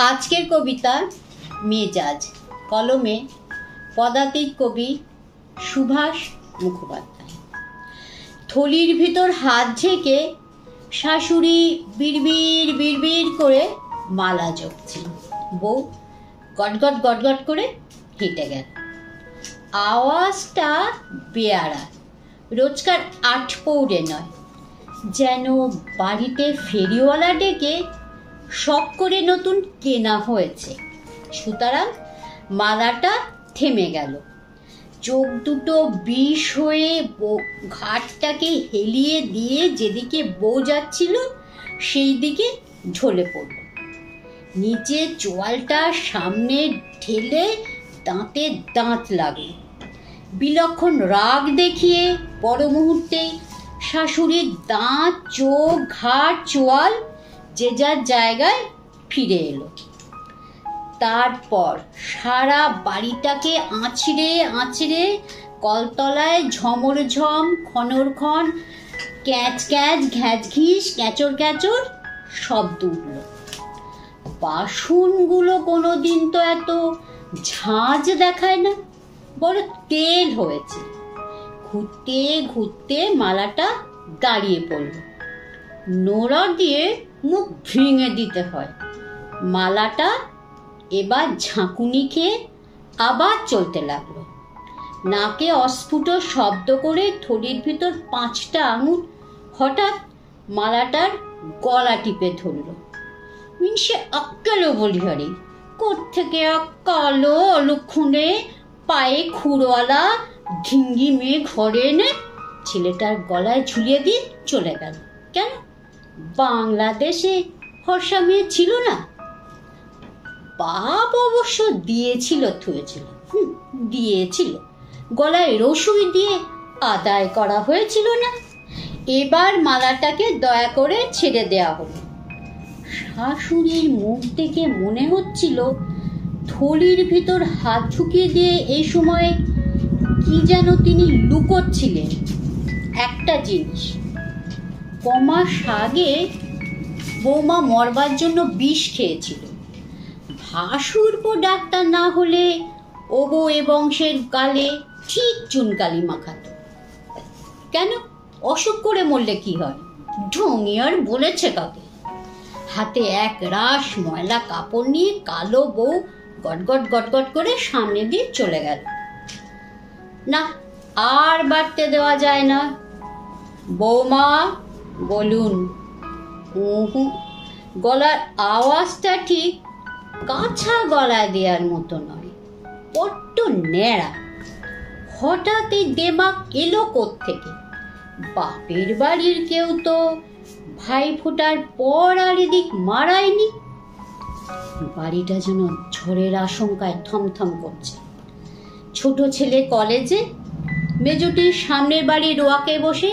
আজকের কবিতা মেজাজ, কলমে পদাতিক কবি সুভাষ মুখোপাধ্যায়। থলির ভিতর হাত ঝেঁকে শাশুড়ি বিড়বিড় বিড়বিড় করে মালা জপছেন। বউ গটগট গটগট করে হেঁটে গেল। আওয়াজটা বেয়ারা, রোজকার 8 পৌড়ে নয়, যেন বাড়িতে ফেরিওয়ালা ডেকে শখ করে নতুন কেনা হয়েছে। সুতরাং মালাটা থেমে গেল। চোখ দুটো বিষ হয়ে ঘাটটাকে হেলিয়ে দিয়ে যেদিকে বউ যাচ্ছিল সেই দিকে ঢলে পড়ল। নিচে চোয়ালটা সামনে ঢেলে দাঁতে দাঁত লাগলো। বিলক্ষণ রাগ দেখিয়ে পর মুহূর্তেই শাশুড়ির দাঁত, চোখ, ঘাট, চোয়াল যে যার জায়গায় ফিরে এলো। তারপর সারা বাড়িটাকে আঁচড়ে আঁচড়ে কলতলায় ঝমরঝম, খনরক্ষণ, ক্যাঁচ ক্যাঁচ, ঘ্যাঁচ ঘিস, ক্যাঁচর ক্যাঁচর শব্দ উঠল। বাসনগুলো কোনোদিন তো এত ঝাঁঝ দেখায় না, বড় তেল হয়েছে। ঘুরতে ঘুরতে মালাটা দাঁড়িয়ে পড়ল। নোড়া দিয়ে মুখ ভেঙে দিতে হয়। মালাটা এবার ঝাঁকুনি খেয়ে আবার চলতে লাগলো। নাকে অস্ফুট শব্দ করে থলির ভিতর 5টা আঙুল হঠাৎ মালাটার গলা টিপে ধরল। মিনসে আক্কেলো বলিহারি, কোত্থেকে কালো অলক্ষণে পায়ে খুরওয়ালা ঢিঙ্গি মেয়ে ঘরে এনে ছেলেটার গলায় ঝুলিয়ে দিয়ে চলে গেল। কেন বাংলাদেশে ফর্সা মেয়ে ছিল না? বাপ অবশ্য দিয়েছিল, থুয়েছিল, দিয়েছিল, গলায় রসুই দিয়ে আদায় করা হয়েছিল না? এবার মালাটাকে দয়া করে ছেড়ে দেয়া হলো। শাশুড়ির মুখ দেখে মনে হচ্ছিল থলির ভিতর হাত ঢুকিয়ে দিয়ে এই সময়ে কি যেন তিনি লুকোচ্ছিলেন। একটা জিনিস, কমাস আগে বৌমা মরবার জন্য বিষ খেয়েছিল। ভাসুরপো ডাক্তার না হলে ও বউ এ বংশের গালে ঠিক চুনকালি মাখাতো। কেন, অসুখ করে মরলে কি হয়? ঢঙিয়ার বলেছে কাকে? হাতে এক রাশ ময়লা কাপড় নিয়ে কালো বউ গটগট গটগট করে সামনে দিয়ে চলে গেল। না, আর বাড়তে দেওয়া যায় না। বৌমা বলুন। গলার আওয়াজটা ঠিক কাঁচা গলায় দেওয়ার মতো নয়, বড্ড ন্যাড়া। হঠাৎ এই দেমাক এলো কোত্থেকে? বাপের বাড়ির কেউ তো ভাই ফোটার পর আর এদিক মারায়নি। বাড়িটা যেন ঝড়ের আশঙ্কায় থমথম করছে। ছোট ছেলে কলেজে, মেজটির সামনের বাড়ির রোয়াকে বসে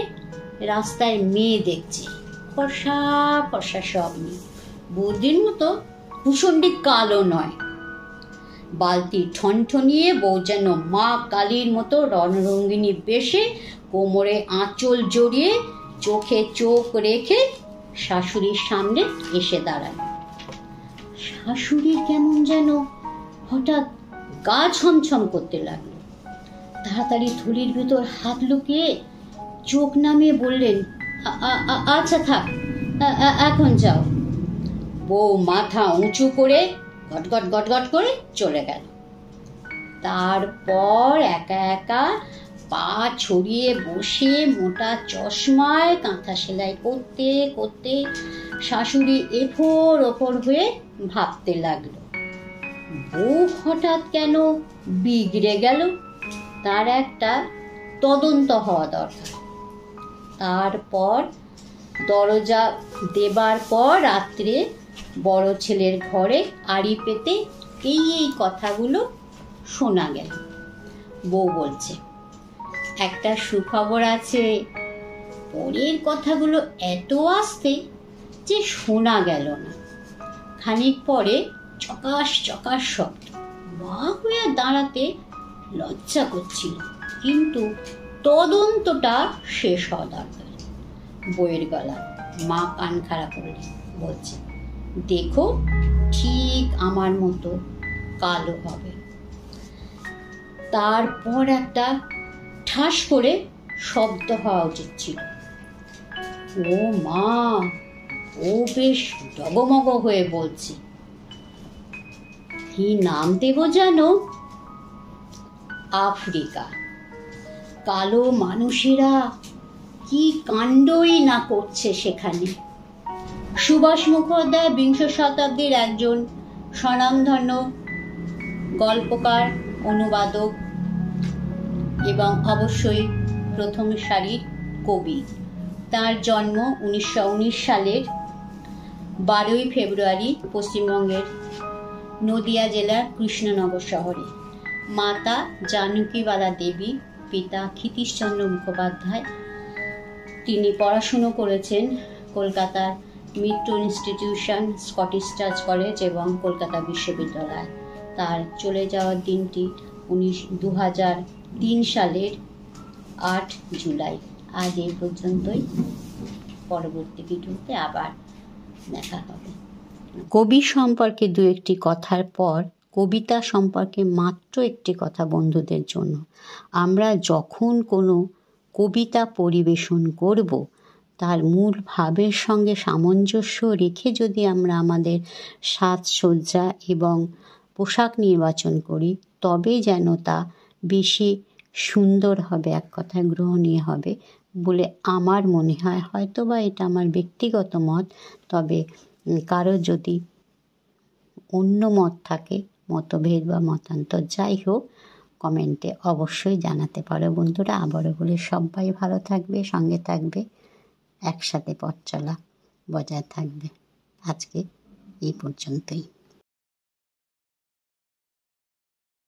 রাস্তায় মেয়ে দেখছে। ফর্সা ফর্সা সব নেই, বৌদির মতো ভূষণ্ডি কালো নয়। বালতি ঠনঠনিয়ে বউ যেন মা কালীর মতো রণরঙ্গিনী বেশে কোমরে আঁচল জড়িয়ে চোখে চোখ রেখে শাশুড়ির সামনে এসে দাঁড়ায়। শাশুড়ি কেমন যেন হঠাৎ গা ছমছম করতে লাগলো। তাড়াতাড়ি থলির ভিতর হাত লুকিয়ে চোখ নামিয়ে বললেন, আচ্ছা থাক, এখন যাও। বউ মাথা উঁচু করে গটগট গটগট করে চলে গেল। তারপর একা একা পা ছড়িয়ে বসে মোটা চশমায় কাঁথা সেলাই করতে করতে শাশুড়ি এফোর ওপর হয়ে ভাবতে লাগলো, বউ হঠাৎ কেন বিগড়ে গেল? তার একটা তদন্ত হওয়া দরকার। তারপর দরজা দেবার পর রাত্রে বড় ছেলের ঘরে আড়ি পেতে এই কথাগুলো শোনা গেল। বউ বলছে, একটা সুখবর আছে। পরের কথাগুলো এত আস্তে যে শোনা গেল না। খানিক পরে চকাশ চকাশ শব্দ। মা হয়ে দাঁড়াতে লজ্জা করছিল, কিন্তু তদন্তটা শেষ হওয়া দরকার। বইয়ের গলা। মা কান খাড়া করলেন, বলছে, দেখো ঠিক আমার মতো কালো হবে। তারপর একটা ঠাস করে শব্দ হওয়া উচিত ছিল। ও মা, ও বেশ ডগমগ হয়ে বলছে। কি নাম দেব জানো? আফ্রিকা। কালো মানুষেরা কি কাণ্ডই না করছে সেখানে। সুভাষ মুখোপাধ্যায় বিংশ শতাব্দীর একজন স্বনামধন্য গল্পকার, অনুবাদক এবং অবশ্যই প্রথম সারির কবি। তার জন্ম 1919 সালের 12ই ফেব্রুয়ারি পশ্চিমবঙ্গের নদিয়া জেলার কৃষ্ণনগর শহরে। মাতা জানকীবালা দেবী, পিতা ক্ষিতীশচন্দ্র মুখোপাধ্যায়। তিনি পড়াশুনো করেছেন কলকাতার মিত্র ইনস্টিটিউশন, স্কটিশ চার্চ কলেজ এবং কলকাতা বিশ্ববিদ্যালয়। তার চলে যাওয়ার দিনটি 2003 সালের 8 জুলাই। আজ এই পর্যন্তই। পরবর্তী ভিডিওতে আবার দেখা হবে। কবি সম্পর্কে দু একটি কথার পর কবিতা সম্পর্কে মাত্র একটি কথা বন্ধুদের জন্য। আমরা যখন কোনো কবিতা পরিবেশন করব, তার মূল ভাবের সঙ্গে সামঞ্জস্য রেখে যদি আমরা আমাদের সাজসজ্জা এবং পোশাক নির্বাচন করি, তবেই যেন তা বেশি সুন্দর হবে, এক কথায় গ্রহণীয় হবে বলে আমার মনে হয়। হয়তো বা এটা আমার ব্যক্তিগত মত, তবে কারো যদি অন্য মত থাকে, মতভেদ বা মতান্তর যাই হোক, কমেন্টে অবশ্যই জানাতে পারো বন্ধুরা। আবারও বলে সবাই ভালো থাকবে, সঙ্গে থাকবে, একসাথে পথ চলা বজায় থাকবে। আজকে এই পর্যন্তই।